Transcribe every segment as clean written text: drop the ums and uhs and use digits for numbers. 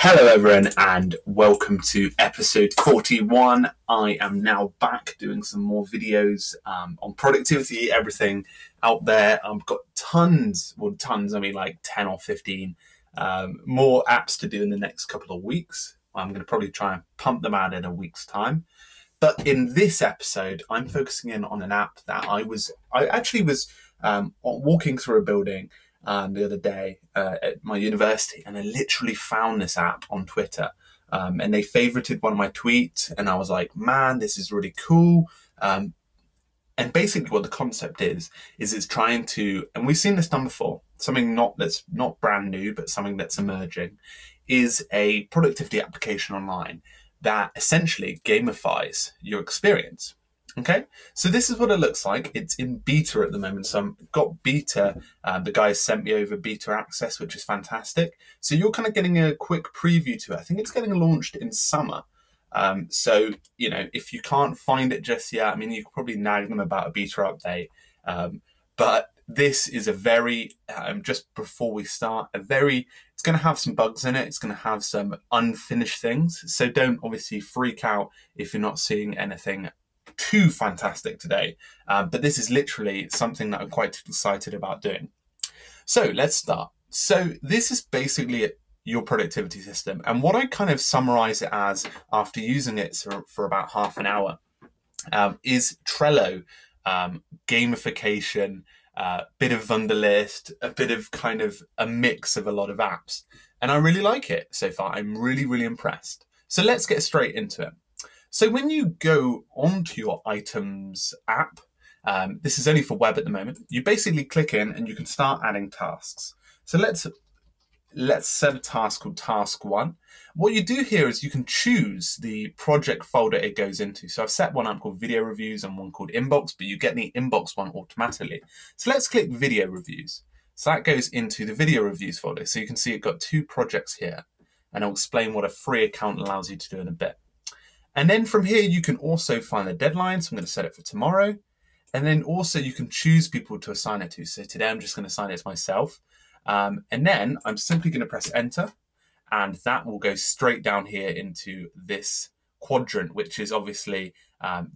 Hello everyone and welcome to episode 41. I am now back doing some more videos on productivity, everything out there. I've got tons, I mean like 10 or 15 more apps to do in the next couple of weeks. I'm going to probably try and pump them out in a week's time. But in this episode, I'm focusing in on an app that I actually was walking through a building the other day at my university, and I literally found this app on Twitter, and they favorited one of my tweets, and I was like, man, this is really cool. And basically what the concept is it's trying to, and we've seen this done before, something that's not brand new, but something that's emerging, is a productivity application online that essentially gamifies your experience. Okay, so this is what it looks like. It's in beta at the moment. So I've got beta. The guys sent me over beta access, which is fantastic. So you're kind of getting a quick preview to it. I think it's getting launched in summer. So, you know, if you can't find it just yet, I mean, you could probably nag them about a beta update. But this is a very, just before we start, it's going to have some bugs in it. It's going to have some unfinished things. So don't obviously freak out if you're not seeing anything too fantastic today. But this is literally something that I'm quite excited about doing. So let's start. So this is basically your productivity system. And what I kind of summarize it as after using it for about half an hour is Trello, gamification, bit of Wunderlist, a bit of kind of a mix of a lot of apps. And I really like it so far. I'm really, really impressed. So let's get straight into it. So when you go onto your Itemz app, this is only for web at the moment, you basically click in and you can start adding tasks. So let's set a task called task 1. What you do here is you can choose the project folder it goes into. So I've set one up called video reviews and one called inbox, but you get the inbox one automatically. So let's click video reviews. So that goes into the video reviews folder. So you can see it got 2 projects here, and I'll explain what a free account allows you to do in a bit. And then from here, you can also find the deadline. So I'm going to set it for tomorrow. And then also you can choose people to assign it to. So today I'm just going to assign it to myself. And then I'm simply going to press enter. And that will go straight down here into this quadrant, which is obviously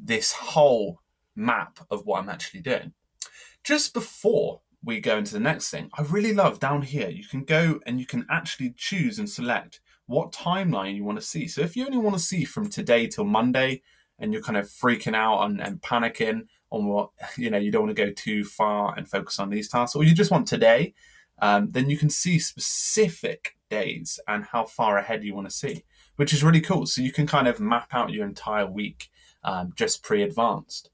this whole map of what I'm actually doing. Just before we go into the next thing, I really love down here, you can go and you can actually choose and select what timeline you want to see. So if you only want to see from today till Monday and you're kind of freaking out and panicking on what, you know, you don't want to go too far and focus on these tasks, or you just want today, then you can see specific days and how far ahead you want to see, which is really cool. So you can kind of map out your entire week just pre-advanced.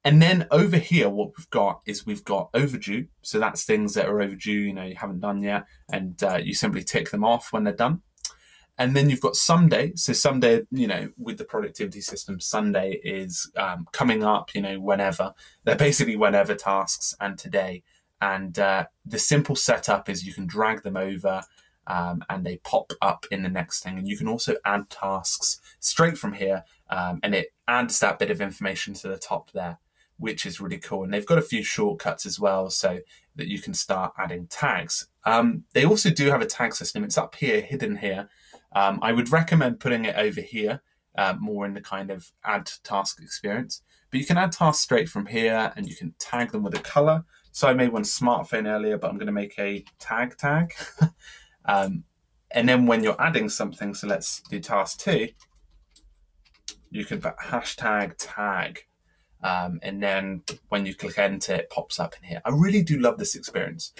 And then over here, what we've got overdue. So that's things that are overdue, you know, you haven't done yet, and you simply tick them off when they're done. And then you've got Sunday. So Sunday, you know, with the productivity system, Sunday is coming up, you know, whenever. They're basically whenever tasks and today. And the simple setup is you can drag them over and they pop up in the next thing. And you can also add tasks straight from here. And it adds that bit of information to the top there, which is really cool. And they've got a few shortcuts as well so that you can start adding tags. They also do have a tag system. It's up here, hidden here. I would recommend putting it over here, more in the kind of add task experience. But you can add tasks straight from here and you can tag them with a color. So I made one smartphone earlier, but I'm going to make a tag. And then when you're adding something, so let's do task 2, you can put hashtag tag. And then when you click enter, it pops up in here. I really do love this experience.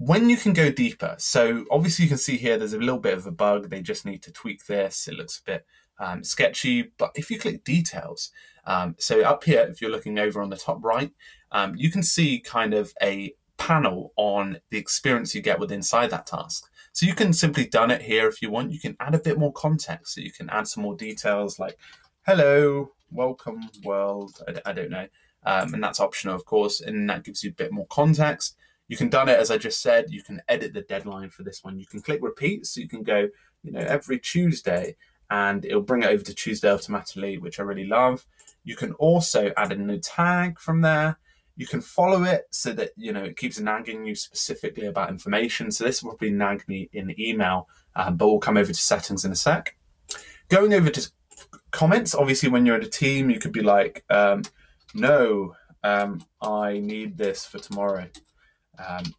When you can go deeper, so obviously you can see here there's a little bit of a bug. They just need to tweak this. It looks a bit sketchy, but if you click details, so up here, if you're looking over on the top right, you can see kind of a panel on the experience you get with inside that task. So you can simply done it here if you want. You can add a bit more context. So you can add some more details like, hello, welcome world, I don't know. And that's optional, of course, and that gives you a bit more context. You can done it, as I just said, you can edit the deadline for this one. You can click repeat, so you can go, you know, every Tuesday, and it'll bring it over to Tuesday automatically, which I really love. You can also add a new tag from there. You can follow it so that, you know, it keeps nagging you specifically about information. So this will probably nag me in email but we'll come over to settings in a sec. Going over to comments, obviously when you're in a team, you could be like, no, I need this for tomorrow.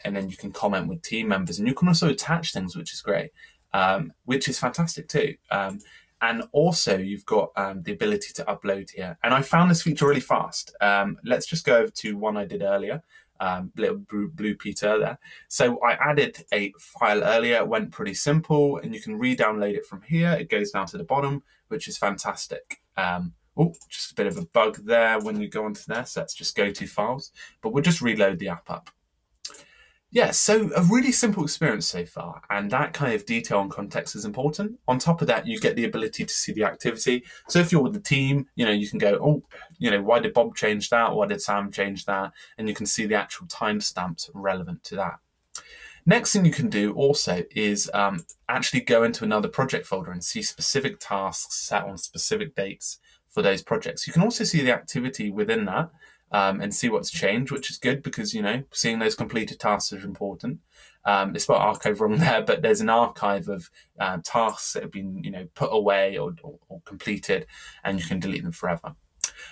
And then you can comment with team members, and you can also attach things, which is great, which is fantastic too. And also you've got the ability to upload here. And I found this feature really fast. Let's just go over to one I did earlier, little blue Peter there. So I added a file earlier, it went pretty simple, and you can re-download it from here. It goes down to the bottom, which is fantastic. Oh, just a bit of a bug there when you go onto there. So let's just go to files, but we'll just reload the app up. Yeah, so a really simple experience so far, and that kind of detail and context is important. On top of that, you get the ability to see the activity. So if you're with the team, you can go, oh, why did Bob change that? Why did Sam change that? And you can see the actual timestamps relevant to that. Next thing you can do also is actually go into another project folder and see specific tasks set on specific dates for those projects. You can also see the activity within that. And see what's changed, which is good because, seeing those completed tasks is important. It's spelled archive wrong there, but there's an archive of tasks that have been, put away or completed, and you can delete them forever.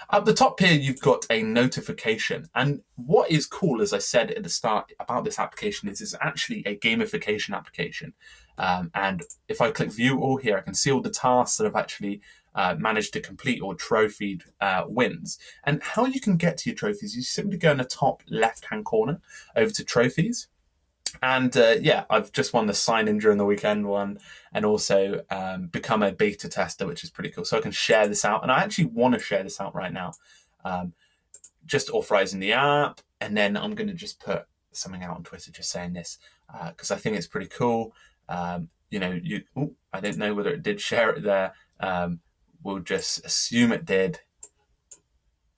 Up the top here, you've got a notification. And what is cool, as I said at the start about this application, is it's actually a gamification application. And if I click view all here, I can see all the tasks that I've actually managed to complete or trophied wins. And how you can get to your trophies, you simply go in the top left-hand corner over to trophies. And yeah, I've just won the sign-in during the weekend one, and also become a beta tester, which is pretty cool. So I can share this out, and I actually want to share this out right now. Just authorizing the app, and then I'm going to just put something out on Twitter just saying this, because I think it's pretty cool. I don't know whether it did share it there. We'll just assume it did.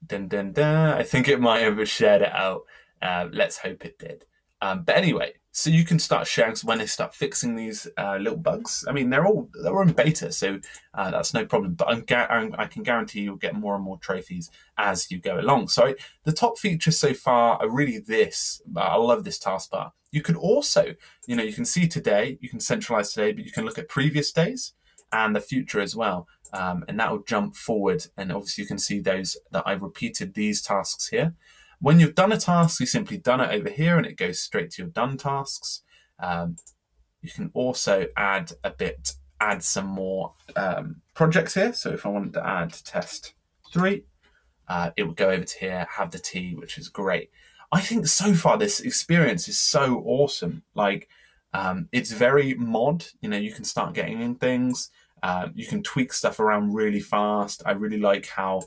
Dun, dun, dun. I think it might have shared it out. Let's hope it did. But anyway, so you can start sharing. So when they start fixing these little bugs, I mean, they're in beta, so that's no problem. But I can guarantee you'll get more and more trophies as you go along. So the top features so far are really this. I love this taskbar. You could also, you can see today, you can centralize today, but you can look at previous days and the future as well. And that will jump forward. And obviously you can see those that I've repeated these tasks here. When you've done a task, you simply done it over here and it goes straight to your done tasks. You can also add some more projects here. So if I wanted to add test 3, it would go over to here, have the T, which is great. I think so far this experience is so awesome. Like, it's very mod, you can start getting in things. You can tweak stuff around really fast. I really like how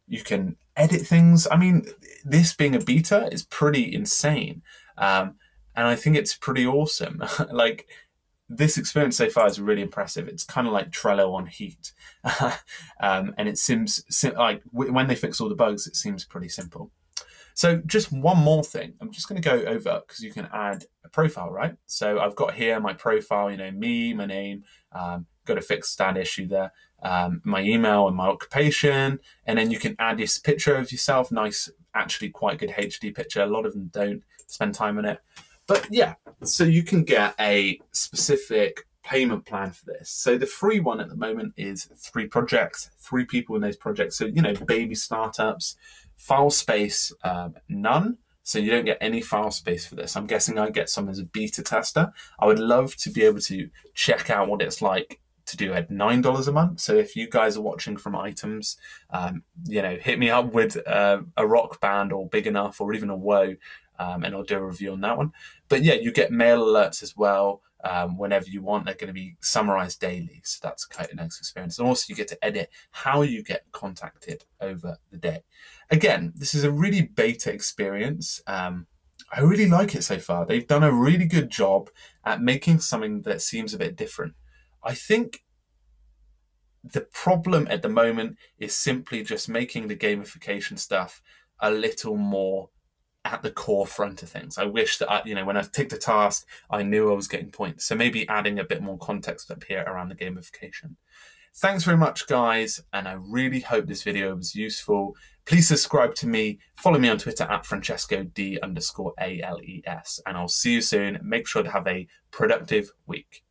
you can edit things. I mean, this being a beta is pretty insane. And I think it's pretty awesome. Like, this experience so far is really impressive. It's kind of like Trello on heat. And it seems like when they fix all the bugs, it seems pretty simple. So just one more thing. I'm just going to go over, because you can add a profile, right? So I've got here my profile, me, my name, got a fixed stat issue there, my email and my occupation, and then you can add this picture of yourself. Nice, actually quite good HD picture. A lot of them don't spend time on it. But yeah, so you can get a specific payment plan for this. So the free one at the moment is 3 projects, 3 people in those projects. So, baby startups, file space, none. So you don't get any file space for this. I'm guessing I get some as a beta tester. I would love to be able to check out what it's like to do at $9 a month. So if you guys are watching from Itemz, hit me up with a rock band or Big Enough or even a Woe, and I'll do a review on that one. But yeah, you get mail alerts as well. Whenever you want, they're going to be summarized daily. So that's quite a nice experience. And also you get to edit how you get contacted over the day. Again, this is a really beta experience. I really like it so far. They've done a really good job at making something that seems a bit different. I think the problem at the moment is simply just making the gamification stuff a little more at the core front of things. I wish that, when I ticked a task, I knew I was getting points. So maybe adding a bit more context up here around the gamification. Thanks very much, guys, and I really hope this video was useful. Please subscribe to me. Follow me on Twitter at FrancescoD_ALES, and I'll see you soon. Make sure to have a productive week.